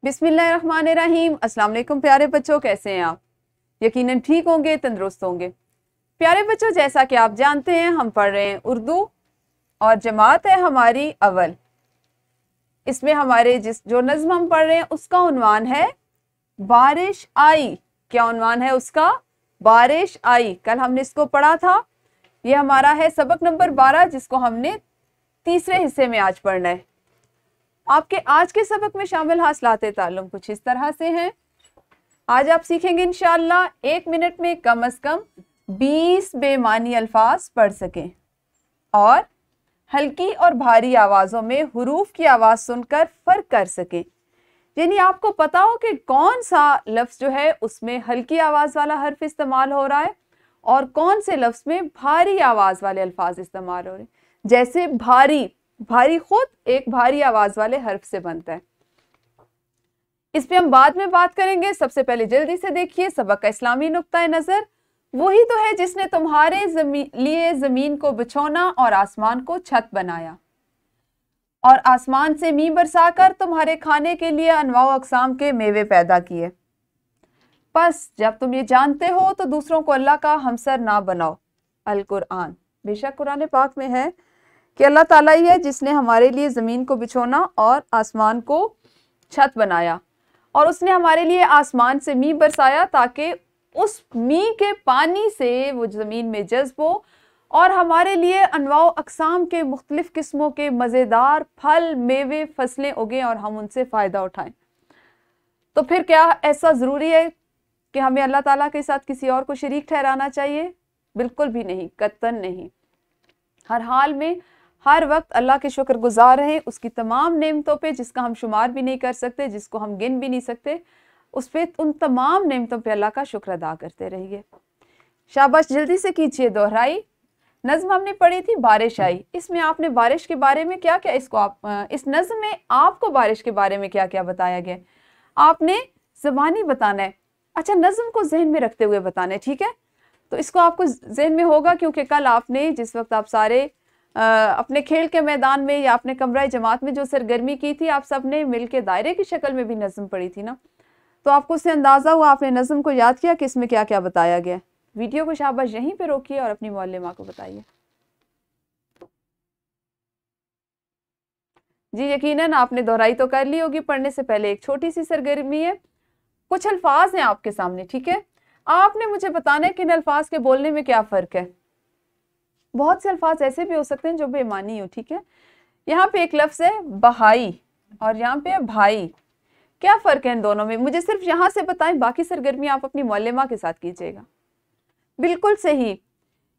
बिस्मिल्लाहिर्रहमानिर्रहीम। अस्सलाम वालेकुम प्यारे बच्चों, कैसे हैं आप? यकीनन ठीक होंगे, तंदुरुस्त होंगे। प्यारे बच्चों, जैसा कि आप जानते हैं हम पढ़ रहे हैं उर्दू और जमात है हमारी अव्वल। इसमें हमारे जो नज्म हम पढ़ रहे हैं उसका उन्वान है बारिश आई। क्या उन्वान है उसका? बारिश आई। कल हमने इसको पढ़ा था। ये हमारा है सबक नंबर 12, जिसको हमने तीसरे हिस्से में आज पढ़ना है। आपके आज के सबक में शामिल हासिलात ताल्लुम कुछ इस तरह से हैं। आज आप सीखेंगे इंशाअल्लाह 1 मिनट में कम से कम 20 बेमानी अल्फाज पढ़ सकें और हल्की और भारी आवाज़ों में हुरूफ की आवाज़ सुनकर फ़र्क कर सकें। यानी आपको पता हो कि कौन सा लफ्ज़ जो है उसमें हल्की आवाज़ वाला हर्फ इस्तेमाल हो रहा है और कौन से लफ्ज़ में भारी आवाज़ वाले अल्फाज इस्तेमाल हो रहे हैं। जैसे भारी, भारी खुद एक भारी आवाज़ वाले हर्फ से बनता है। इस पे हम बाद में बात करेंगे। सबसे पहले जल्दी से देखिए सबक का इस्लामी नुक्ता नज़र। वही तो है जिसने तुम्हारे लिए ज़मीन को बिछोना और आसमान को छत बनाया और आसमान से मींह बरसाकर तुम्हारे खाने के लिए अनवाओ अक़साम के मेवे पैदा किए। बस जब तुम ये जानते हो तो दूसरों को अल्लाह का हमसर ना बनाओ। अल कुरान। बेशक कुरान पाक में है कि अल्लाह ताला ही है जिसने हमारे लिए ज़मीन को बिछोना और आसमान को छत बनाया और उसने हमारे लिए आसमान से मींह बरसाया ताकि उस मींह के पानी से वो ज़मीन में जज़्ब हो और हमारे लिए अनवाओ अक़साम के मुख्तलिफ़ किस्मों के मज़ेदार फल, मेवे, फसलें उगें और हम उनसे फ़ायदा उठाएं। तो फिर क्या ऐसा ज़रूरी है कि हमें अल्लाह ताला के साथ किसी और को शरीक ठहराना चाहिए? बिल्कुल भी नहीं, कतन नहीं। हर हाल में हर वक्त अल्लाह के शुक्रगुजार रहें उसकी तमाम नेमतों पे, जिसका हम शुमार भी नहीं कर सकते, जिसको हम गिन भी नहीं सकते। उस पे, उन तमाम नेमतों पे अल्लाह का शुक्र अदा करते रहिए। शाबाश, जल्दी से कीजिए दोहराई। नज़्म हमने पढ़ी थी बारिश आई। इसमें आपने बारिश के बारे में क्या क्या इस नज़्म में आपको बारिश के बारे में क्या क्या बताया गया आपने ज़बानी बताना है। अच्छा, नज़्म को जहन में रखते हुए बताना है, ठीक है? तो इसको आपको जहन में होगा क्योंकि कल आपने जिस वक्त आप सारे अपने खेल के मैदान में या अपने कमरा जमात में जो सरगर्मी की थी, आप सब ने मिल के दायरे की शक्ल में भी नज़्म पढ़ी थी ना, तो आपको उससे अंदाज़ा हुआ, आपने नज़्म को याद किया कि इसमें क्या क्या बताया गया। वीडियो को शाबाश यहीं पे रोकिए और अपनी मौल्लिमा को बताइए। जी यकीनन आपने दोहराई तो कर ली होगी। पढ़ने से पहले एक छोटी सी सरगर्मी है। कुछ अल्फाज हैं आपके सामने, ठीक है? आपने मुझे बताना है कि इन अल्फाज के बोलने में क्या फ़र्क है। बहुत से अल्फाज ऐसे भी हो सकते हैं जो बेमानी हो, ठीक है? यहाँ पे एक लफ्ज़ है बहाई और यहाँ पे है भाई। क्या फ़र्क है इन दोनों में? मुझे सिर्फ यहाँ से बताएं, बाकी सरगर्मी आप अपनी मौल्लिमा के साथ कीजिएगा। बिल्कुल सही।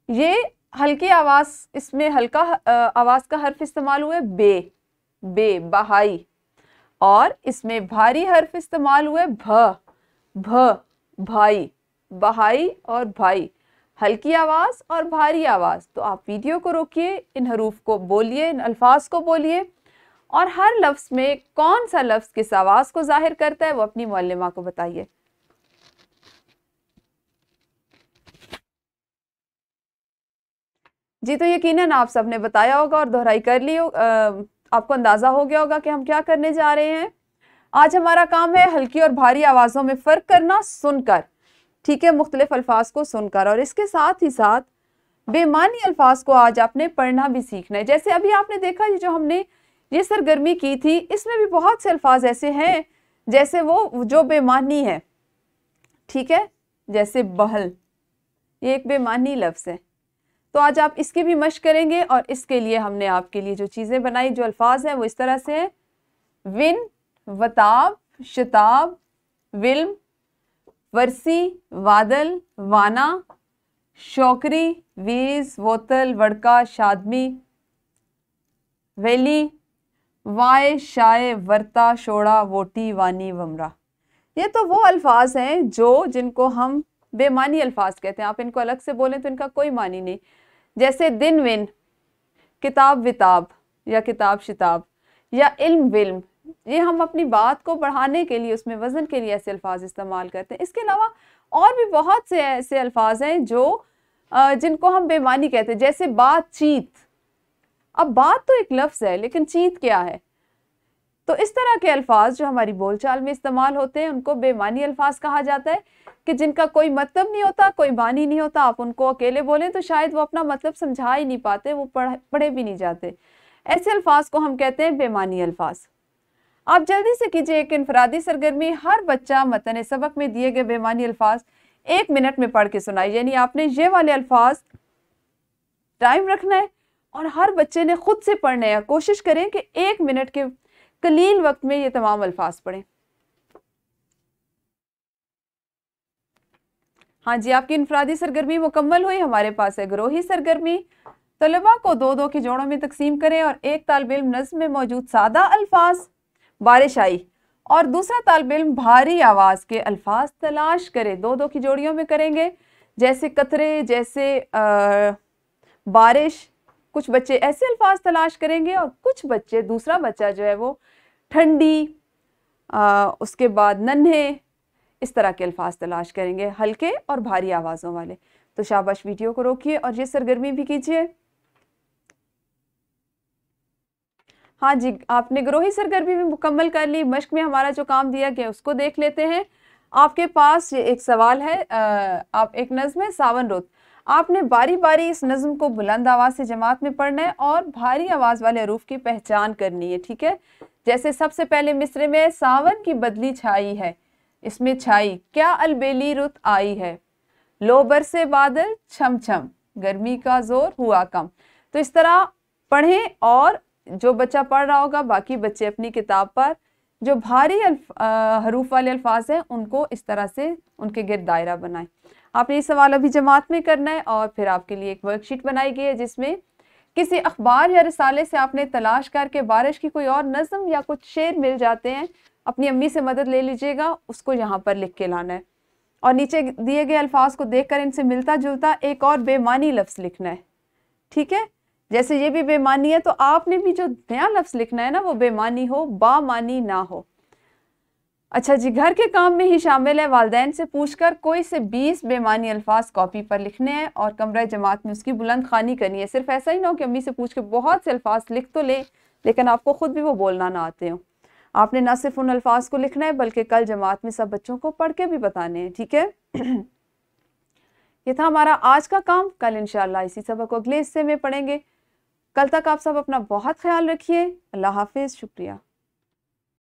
ये हल्की आवाज़, इसमें हल्का आवाज़ का हर्फ इस्तेमाल हुआ है बे, बे, बहाई। और इसमें भारी हर्फ इस्तेमाल हुए भ, भ, भाई, बहाई और भाई। हल्की आवाज़ और भारी आवाज़। तो आप वीडियो को रोकिए, इन हरूफ को बोलिए, इन अल्फाज को बोलिए और हर लफ्ज़ में कौन सा लफ्ज़ किस आवाज़ को जाहिर करता है वो अपनी मौल्लिमा को बताइए। जी तो यकीनन आप सबने बताया होगा और दोहराई कर ली हो। आपको अंदाज़ा हो गया होगा कि हम क्या करने जा रहे हैं। आज हमारा काम है हल्की और भारी आवाज़ों में फ़र्क करना सुनकर, ठीक है? मुख्तलिफ अल्फाज को सुनकर और इसके साथ ही साथ बेमानी अल्फाज को आज आपने पढ़ना भी सीखना है। जैसे अभी आपने देखा ये जो हमने ये सरगर्मी की थी, इसमें भी बहुत से अल्फाज ऐसे हैं जैसे वो जो बेमानी है, ठीक है? जैसे बहल, ये एक बेमानी लफ्ज़ है। तो आज आप इसकी भी मश्क करेंगे और इसके लिए हमने आपके लिए जो चीज़ें बनाई, जो अल्फाज हैं वो इस तरह से हैं। विन, वताब, शताब, विल्म, वर्सी, वादल, वाना, शौकरी, वीज, वोतल, वड़का, शादमी, वैली, वाय, शाय, वर्ता, शोड़ा, वोटी, वानी, वमरा। ये तो वो अल्फाज हैं जिनको हम बेमानी अल्फाज कहते हैं। आप इनको अलग से बोलें तो इनका कोई मानी नहीं। जैसे दिन विन, किताब विताब या किताब शिताब या इल्म विल्म, ये हम अपनी बात को बढ़ाने के लिए, उसमें वज़न के लिए ऐसे अल्फाज इस्तेमाल करते हैं। इसके अलावा और भी बहुत से ऐसे अल्फाज हैं जिनको हम बेमानी कहते हैं। जैसे बातचीत। अब बात तो एक लफ्ज़ है लेकिन चीत क्या है? तो इस तरह के अल्फाज जो हमारी बोलचाल में इस्तेमाल होते हैं उनको बेमानी अल्फाज कहा जाता है, कि जिनका कोई मतलब नहीं होता, कोई मानी नहीं होता। आप उनको अकेले बोलें तो शायद वो अपना मतलब समझा ही नहीं पाते, वो पढ़े भी नहीं जाते। ऐसे अल्फाज को हम कहते हैं बेमानी अल्फाज। आप जल्दी से कीजिए एक इनफरादी सरगर्मी, हर बच्चा मतन सबक में दिए गए बेमानी अल्फाज 1 मिनट में पढ़ के सुनाई। यानी आपने ये वाले अल्फाज टाइम रखना है और हर बच्चे ने खुद से पढ़ना है। कोशिश करें कि 1 मिनट के कलील वक्त में ये तमाम अल्फाज पढ़ें। हाँ जी, आपकी इनफरादी सरगर्मी मुकम्मल हुई। हमारे पास है ग्रोही सरगर्मी। तलबा को 2-2 के जोड़ों में तकसीम करें और एक तालिब इल्म नज़्म में मौजूद सादा अल्फाज बारिश आई और दूसरा तालिब इल्म भारी आवाज के अल्फाज तलाश करे। 2-2 की जोड़ियों में करेंगे, जैसे कतरे, जैसे बारिश। कुछ बच्चे ऐसे अल्फाज तलाश करेंगे और कुछ बच्चे, दूसरा बच्चा जो है वो ठंडी, उसके बाद नन्हे, इस तरह के अल्फाज तलाश करेंगे, हल्के और भारी आवाज़ों वाले। तो शाबाश, वीडियो को रोकिए और ये सरगर्मी भी कीजिए। हाँ जी, आपने ग्रोही सरगर्मी भी मुकम्मल कर ली। मश्क में हमारा जो काम दिया गया उसको देख लेते हैं। आपके पास ये एक सवाल है, आप एक नज़्म है सावन रुत। आपने बारी बारी इस नज़्म को बुलंद आवाज़ से जमात में पढ़ना है और भारी आवाज़ वाले हरूफ की पहचान करनी है, ठीक है। जैसे सबसे पहले मिसरे में सावन की बदली छाई है, इसमें छाई, क्या अलबेली रुत आई है, लो बरसे बादल छम छम, गर्मी का जोर हुआ कम। तो इस तरह पढ़ें और जो बच्चा पढ़ रहा होगा, बाकी बच्चे अपनी किताब पर जो भारी हरूफ वाले अल्फाज हैं उनको इस तरह से उनके गिर्द दायरा बनाएं। आपने ये सवाल अभी जमात में करना है और फिर आपके लिए एक वर्कशीट बनाई गई है जिसमें किसी अखबार या रिसाले से आपने तलाश करके बारिश की कोई और नज़्म या कुछ शेर मिल जाते हैं, अपनी अम्मी से मदद ले लीजिएगा, उसको यहाँ पर लिख के लाना है और नीचे दिए गए अल्फाज को देखकर इनसे मिलता जुलता एक और बेमानी लफ्ज़ लिखना है, ठीक है। जैसे ये भी बेमानी है तो आपने भी जो नया लफ्ज़ लिखना है ना वो बेमानी हो, बामानी ना हो। अच्छा जी, घर के काम में ही शामिल है वालिदैन से पूछकर कोई से 20 बेमानी अल्फाज कॉपी पर लिखने हैं और कमरा जमात में उसकी बुलंद खानी करनी है। सिर्फ ऐसा ही ना हो कि अम्मी से पूछ के बहुत से अल्फाज लिख तो ले लेकिन आपको खुद भी वो बोलना ना आते हो। आपने ना सिर्फ उन अल्फाज को लिखना है बल्कि कल जमात में सब बच्चों को पढ़ के भी बताने हैं, ठीक है। ये था हमारा आज का काम। कल इंशाअल्लाह इसी सबक को अगले हिस्से में पढ़ेंगे। कल तक आप सब अपना बहुत ख्याल रखिए। अल्लाह हाफिज़, शुक्रिया।